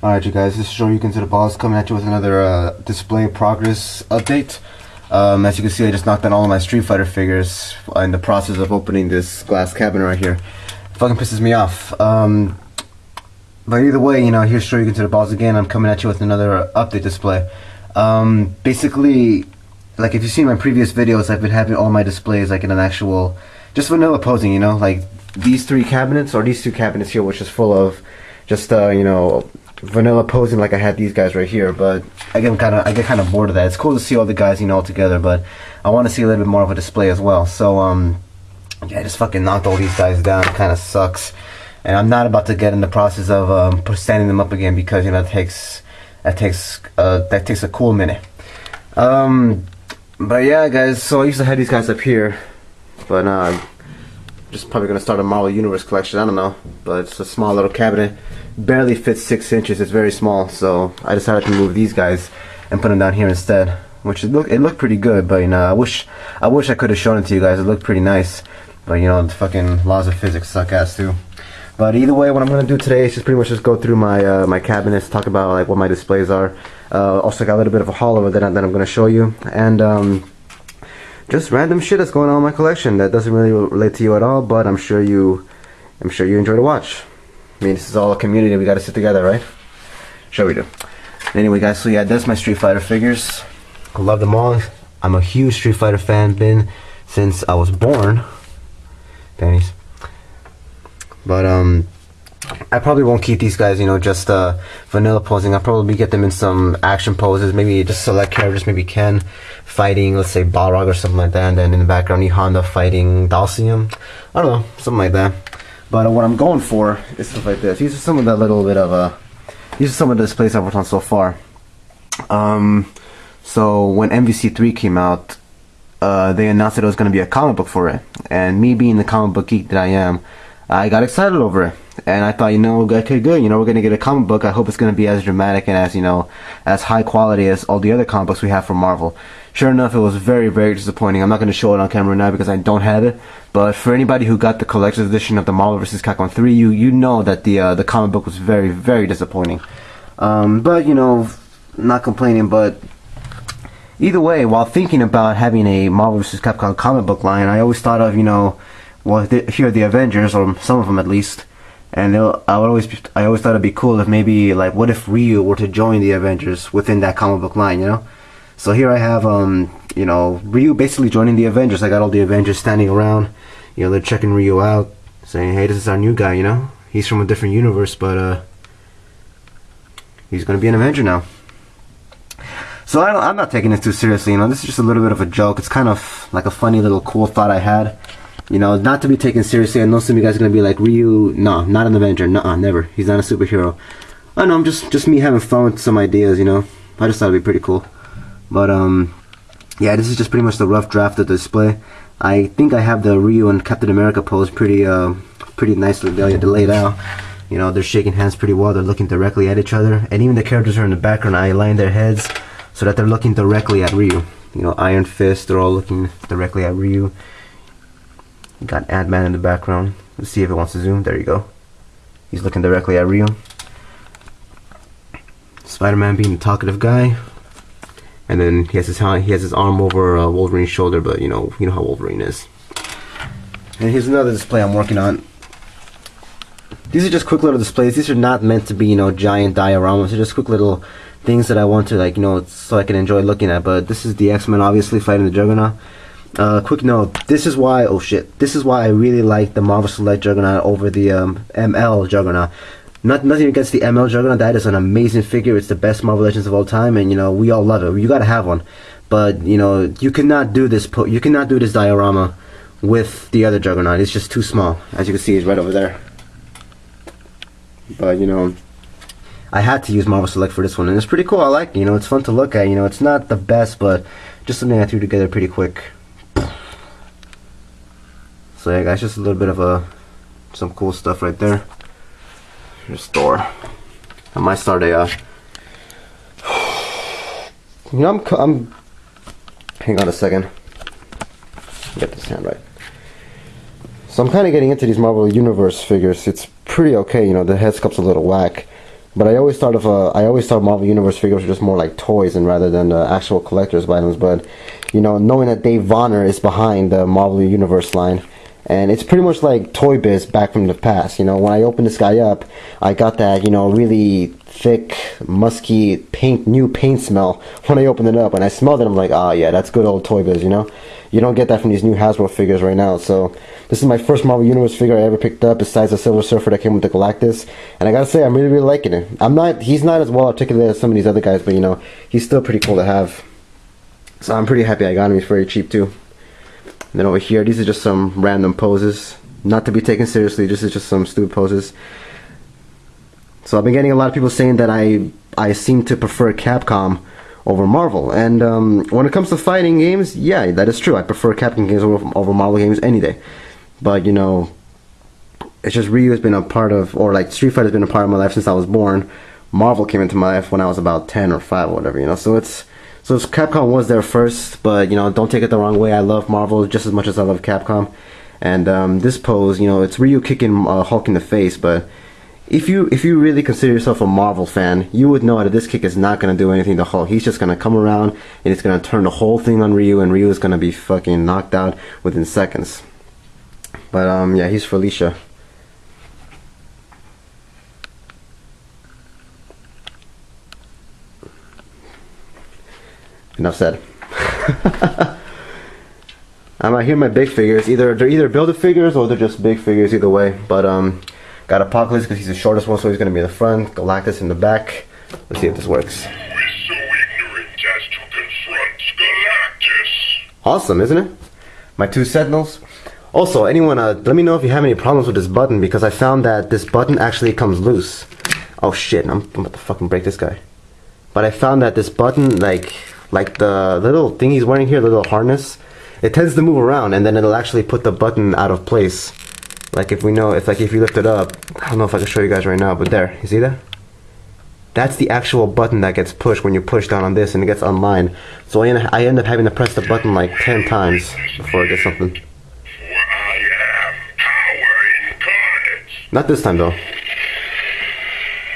Alright you guys, this is Shoryuken to the balls coming at you with another display progress update. As you can see, I just knocked down all of my Street Fighter figures in the process of opening this glass cabinet right here. It fucking pisses me off. But either way, you know, here's Shoryuken to the balls again. I'm coming at you with another update display. Basically, like if you've seen my previous videos, I've been having all my displays like in an actual, just vanilla posing, you know, like these three cabinets, or these two cabinets here, which is full of just, you know, vanilla posing like I had these guys right here. But I get kind of bored of that. It's cool to see all the guys, you know, all together, but I want to see a little bit more of a display as well. So yeah, I just fucking knocked all these guys down. It kind of sucks, and I'm not about to get in the process of standing them up again, because you know that takes a cool minute. But yeah guys, so I used to have these guys up here, but just probably gonna start a Marvel Universe collection. I don't know, but it's a small little cabinet, barely fits 6 inches. It's very small, so I decided to move these guys and put them down here instead. Which it looked pretty good, but you know, I wish I could have shown it to you guys. It looked pretty nice, but you know, the fucking laws of physics suck ass too. But either way, what I'm gonna do today is just pretty much just go through my my cabinets, talk about like what my displays are. Also got a little bit of a haul over that I'm gonna show you, and just random shit that's going on in my collection that doesn't really relate to you at all, but I'm sure you enjoy to watch. I mean, this is all a community. We got to sit together, right? Sure we do. Anyway, guys, so yeah, that's my Street Fighter figures. I love them all. I'm a huge Street Fighter fan, been since I was born. Pennies. But I probably won't keep these guys, you know, just vanilla posing. I'll probably get them in some action poses, maybe just select characters, maybe Ken fighting, let's say Balrog or something like that, and then in the background E Honda fighting Dalcium. I don't know, something like that. But what I'm going for is stuff like this. These are some of the little bit of these are some of the displays I've worked on so far. So when MVC3 came out, they announced that there was going to be a comic book for it, and me being the comic book geek that I am, I got excited over it, and I thought, you know, okay, good, you know, we're gonna get a comic book. I hope it's gonna be as dramatic and as, you know, as high quality as all the other comic books we have from Marvel. Sure enough, it was very, very disappointing. I'm not gonna show it on camera now because I don't have it, but for anybody who got the collector's edition of the Marvel vs. Capcom 3, you know that the comic book was very, very disappointing. But you know, not complaining. But either way, while thinking about having a Marvel vs. Capcom comic book line, I always thought of, you know, well, here are the Avengers, or some of them at least, and I always thought it'd be cool if maybe, like, what if Ryu were to join the Avengers within that comic book line, you know? So here I have, you know, Ryu basically joining the Avengers. I got all the Avengers standing around, you know, they're checking Ryu out, saying, hey, this is our new guy, you know? He's from a different universe, but he's gonna be an Avenger now. So I'm not taking this too seriously, you know. This is just a little bit of a joke. It's kind of like a funny little cool thought I had. You know, not to be taken seriously. I know some of you guys are going to be like, Ryu, no, not an Avenger. Nuh-uh, never. He's not a superhero. I know, I'm just me having fun with some ideas, you know. I just thought it'd be pretty cool. But, yeah, this is just pretty much the rough draft of the display. I think I have the Ryu and Captain America pose pretty nicely laid out. You know, they're shaking hands pretty well. They're looking directly at each other. And even the characters are in the background. I aligned their heads so that they're looking directly at Ryu. You know, Iron Fist, they're all looking directly at Ryu. Got Ant-Man in the background. Let's see if it wants to zoom. There you go. He's looking directly at Ryu. Spider-Man being the talkative guy, and then he has his arm over Wolverine's shoulder. But you know how Wolverine is. And here's another display I'm working on. These are just quick little displays. These are not meant to be, you know, giant dioramas. They're just quick little things that I want to, like, you know, so I can enjoy looking at. But this is the X-Men, obviously fighting the Juggernaut. Quick note, this is why I really like the Marvel Select Juggernaut over the ML Juggernaut. Nothing against the ML Juggernaut. That is an amazing figure. It's the best Marvel Legends of all time, and you know, we all love it. You gotta have one. But you know, you cannot do this diorama with the other Juggernaut. It's just too small. As you can see, it's right over there. But you know, I had to use Marvel Select for this one, and it's pretty cool. I like it. You know, it's fun to look at. You know, it's not the best, but just something I threw together pretty quick. So yeah guys, just a little bit of some cool stuff right there. Here's Thor. I might start a you know, I'm hang on a second, get this hand right. So I'm kind of getting into these Marvel Universe figures. It's pretty okay, you know, the head sculpt's a little whack, But I always thought Marvel Universe figures were just more like toys and rather than actual collector's items. But you know, knowing that Dave Vonner is behind the Marvel Universe line, and it's pretty much like Toy Biz back from the past. You know, when I opened this guy up, I got that, you know, really thick, musky new paint smell when I opened it up, and I smelled it. I'm like, ah, yeah, that's good old Toy Biz. You know, you don't get that from these new Hasbro figures right now. So this is my first Marvel Universe figure I ever picked up, besides the Silver Surfer that came with the Galactus. And I gotta say, I'm really liking it. He's not as well articulated as some of these other guys, but you know, he's still pretty cool to have. So I'm pretty happy I got him. He's very cheap too. And then over here, these are just some random poses, not to be taken seriously. This is just some stupid poses. So I've been getting a lot of people saying that I seem to prefer Capcom over Marvel, and when it comes to fighting games, yeah, that is true. I prefer Capcom games over Marvel games any day. But you know, it's just Ryu has been a part of, or like Street Fighter has been a part of my life since I was born. Marvel came into my life when I was about 10 or 5 or whatever, you know. So Capcom was there first, but you know, don't take it the wrong way. I love Marvel just as much as I love Capcom. And this pose, you know, it's Ryu kicking Hulk in the face, but if you really consider yourself a Marvel fan, you would know that this kick is not going to do anything to Hulk. He's just going to come around and it's going to turn the whole thing on Ryu, and Ryu is going to be fucking knocked out within seconds. But yeah, he's Felicia. Enough said. I'm out here my big figures. They're either build-a figures or they're just big figures, either way. But got Apocalypse because he's the shortest one, so he's going to be in the front. Galactus in the back. Let's see if this works. We're so ignorant as to confront Galactus. Awesome, isn't it? My 2 Sentinels. Also, anyone, let me know if you have any problems with this button, because I found that this button actually comes loose. Oh shit, I'm about to fucking break this guy. But I found that this button, like the little thing he's wearing here, the little harness, it tends to move around, and then it'll actually put the button out of place. Like if you lift it up, I don't know if I can show you guys right now, but there, you see that? That's the actual button that gets pushed when you push down on this and it gets unlined. So I end up having to press the button like 10 times before I get something. For I am power incarnate. Not this time though.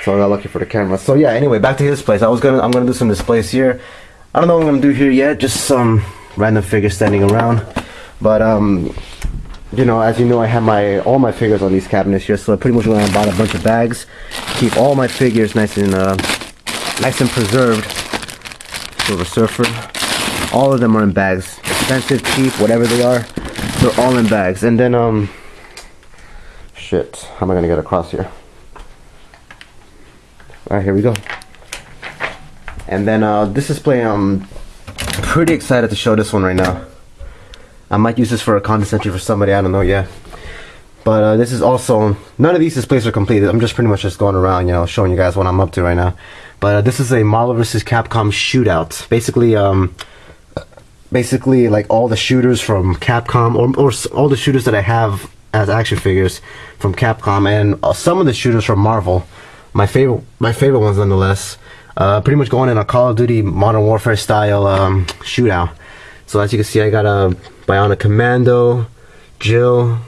So I got lucky for the camera. So yeah, anyway, back to his place. I'm gonna do some displays here. I don't know what I'm gonna do here yet, just some random figures standing around. But you know, as you know, I have all my figures on these cabinets here, so I pretty much went and bought a bunch of bags, keep all my figures nice and preserved. Silver Surfer, all of them are in bags, expensive, cheap, whatever they are, they're all in bags. And then shit, how am I gonna get across here? Alright, here we go. And then this display, I'm pretty excited to show this one right now. I might use this for a content entry for somebody, I don't know yet. But this is also, none of these displays are completed. I'm just pretty much just going around, you know, showing you guys what I'm up to right now. But this is a Marvel vs. Capcom shootout. Basically like all the shooters from Capcom, or all the shooters that I have as action figures from Capcom, and some of the shooters from Marvel. My favorite ones nonetheless. Pretty much going in a Call of Duty Modern Warfare style shootout. So as you can see, I got a Bionic Commando, Jill.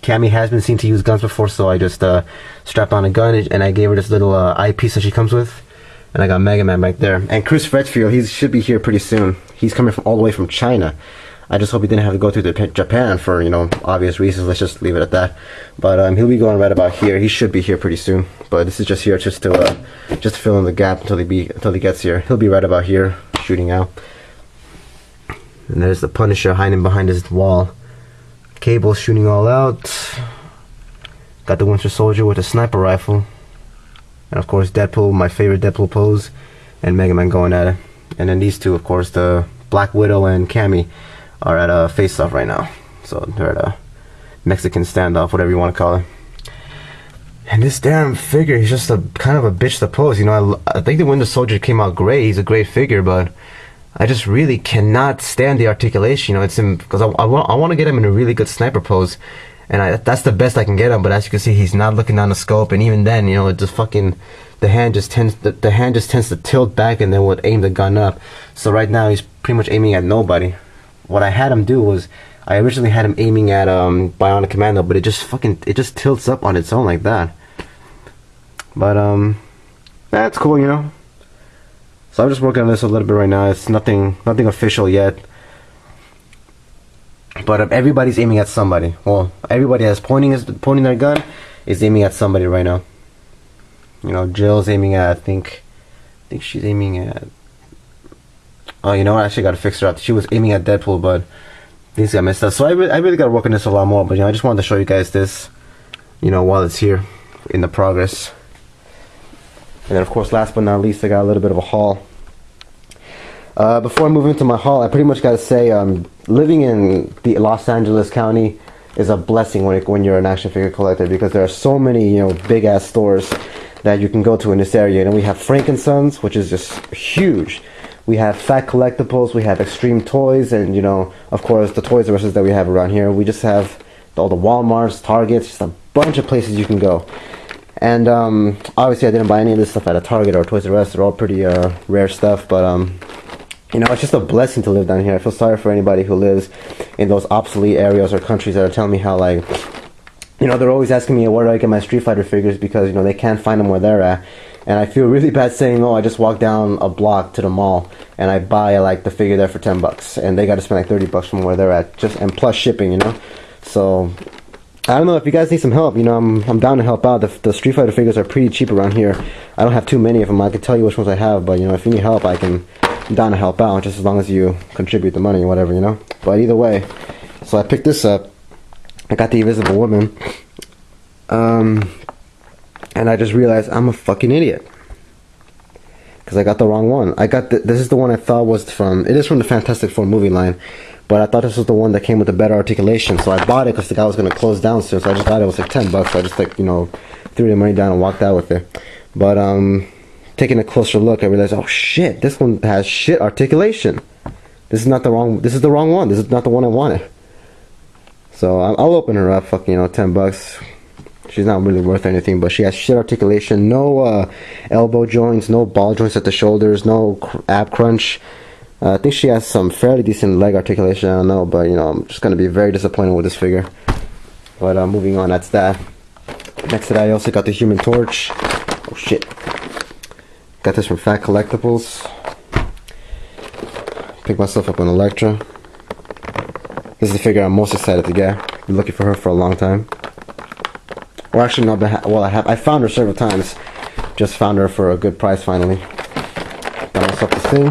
Cammy has been seen to use guns before, so I just strapped on a gun and I gave her this little eyepiece that she comes with. And I got Mega Man back there. And Chris Redfield, he should be here pretty soon. He's coming all the way from China. I just hope he didn't have to go through Japan for, you know, obvious reasons. Let's just leave it at that. But he'll be going right about here. He should be here pretty soon. But this is just here just to fill in the gap until he gets here. He'll be right about here, shooting out. And there's the Punisher hiding behind his wall. Cable shooting all out. Got the Winter Soldier with a sniper rifle. And of course Deadpool, my favorite Deadpool pose. And Mega Man going at it. And then these two, of course, the Black Widow and Cammy, are at a face-off right now. So they're at a Mexican standoff, whatever you want to call it. And this damn figure, he's just a kind of a bitch to pose. You know, I think the Winter Soldier came out great. He's a great figure, but I just really cannot stand the articulation. You know, it's him because I want to get him in a really good sniper pose, and that's the best I can get him. But as you can see, he's not looking down the scope, and even then, you know, it just fucking the hand just tends to tilt back and then would aim the gun up. So right now he's pretty much aiming at nobody. What I had him do was I originally had him aiming at Bionic Commando, but it just tilts up on its own like that. But That's cool, you know. So I'm just working on this a little bit right now. It's nothing official yet. But everybody's aiming at somebody. Well, everybody that's pointing their gun is aiming at somebody right now. You know, Jill's aiming at, I think she's aiming at. Oh, you know what? I actually got to fix her up. She was aiming at Deadpool, but things got messed up. So I really got to work on this a lot more. But you know, I just wanted to show you guys this, you know, while it's here in the progress. And then, of course, last but not least, I got a little bit of a haul. Before I move into my haul, I pretty much got to say, living in the Los Angeles County is a blessing when you're an action figure collector, because there are so many, you know, big ass stores that you can go to in this area. And we have Frankensons, which is just huge. We have Fat Collectibles, we have Extreme Toys, and you know, of course, the Toys R Us that we have around here. We just have all the Walmarts, Targets, just a bunch of places you can go. And obviously, I didn't buy any of this stuff at a Target or Toys R Us. They're all pretty rare stuff, but you know, it's just a blessing to live down here. I feel sorry for anybody who lives in those obsolete areas or countries that are telling me how, like, you know, they're always asking me where do I get my Street Fighter figures, because, you know, they can't find them where they're at. And I feel really bad saying, oh, I just walked down a block to the mall and I buy, like, the figure there for $10, and they got to spend like $30 from where they're at, and plus shipping, you know. So I don't know, if you guys need some help, you know, I'm down to help out. The Street Fighter figures are pretty cheap around here. I don't have too many of them. I can tell you which ones I have, but you know, if you need help, I'm down to help out, just as long as you contribute the money or whatever, you know. But either way, so I picked this up. I got the Invisible Woman, and I just realized I'm a fucking idiot, because I got the wrong one. This is the one I thought was from. It is from the Fantastic Four movie line, but I thought this was the one that came with the better articulation. So I bought it because the guy was gonna close down soon. So I just thought it was like $10. So I just, like, you know, threw the money down and walked out with it. But taking a closer look, I realized, oh shit, this one has shit articulation. This is the wrong one. This is not the one I wanted. So I'll open her up. Fucking, you know, $10. She's not really worth anything, but she has shit articulation. No elbow joints, no ball joints at the shoulders, no ab crunch. I think she has some fairly decent leg articulation. I don't know, but you know, I'm just gonna be very disappointed with this figure. But moving on, that's that. Next to that, I also got the Human Torch. Oh shit. Got this from Fat Collectibles. Picked myself up an Electra. This is the figure I'm most excited to get. Been looking for her for a long time. Or actually, not. Well, I found her several times. Just found her for a good price finally. Got myself this thing.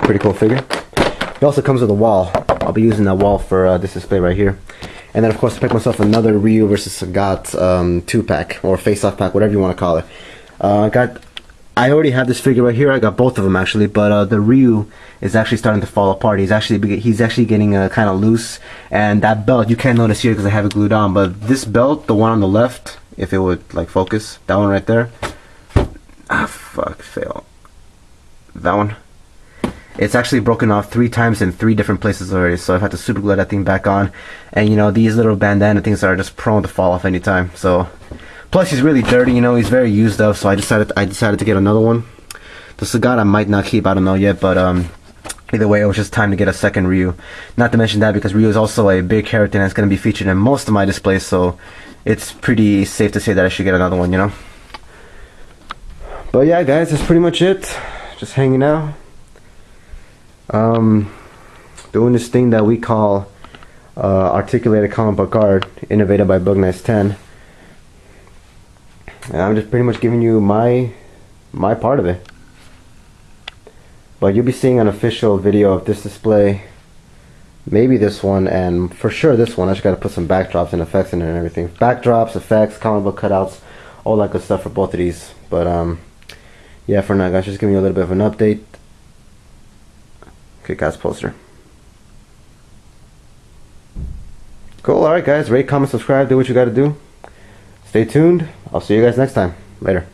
Pretty cool figure. It also comes with a wall. I'll be using that wall for this display right here. And then, of course, I picked myself another Ryu vs. Sagat 2-pack or face-off pack, whatever you want to call it. I already have this figure right here. I got both of them actually, but the Ryu is actually starting to fall apart. He's actually getting kind of loose, and that belt you can't notice here because I have it glued on. But this belt, the one on the left, if it would like focus, that one right there. Ah, fuck, fail. That one. It's actually broken off 3 times in 3 different places already, so I've had to super glue that thing back on. And you know, these little bandana things are just prone to fall off anytime. So. Plus, he's really dirty, you know, he's very used up, so I decided to get another one. The Sagat I might not keep, I don't know yet, but either way, it was just time to get a second Ryu. Not to mention that, because Ryu is also a big character and it's going to be featured in most of my displays, so it's pretty safe to say that I should get another one, you know. But yeah, guys, that's pretty much it. Just hanging out. Doing this thing that we call Articulated Comic Book Art, innovated by Bugnice10. And I'm just pretty much giving you my part of it. But you'll be seeing an official video of this display. Maybe this one, and for sure this one. I just gotta put some backdrops and effects in it and everything. Backdrops, effects, comic book cutouts, all that good stuff for both of these. But yeah, for now guys, just giving you a little bit of an update. Okay guys, poster. Cool, alright guys, rate, comment, subscribe, do what you gotta do. Stay tuned. I'll see you guys next time. Later.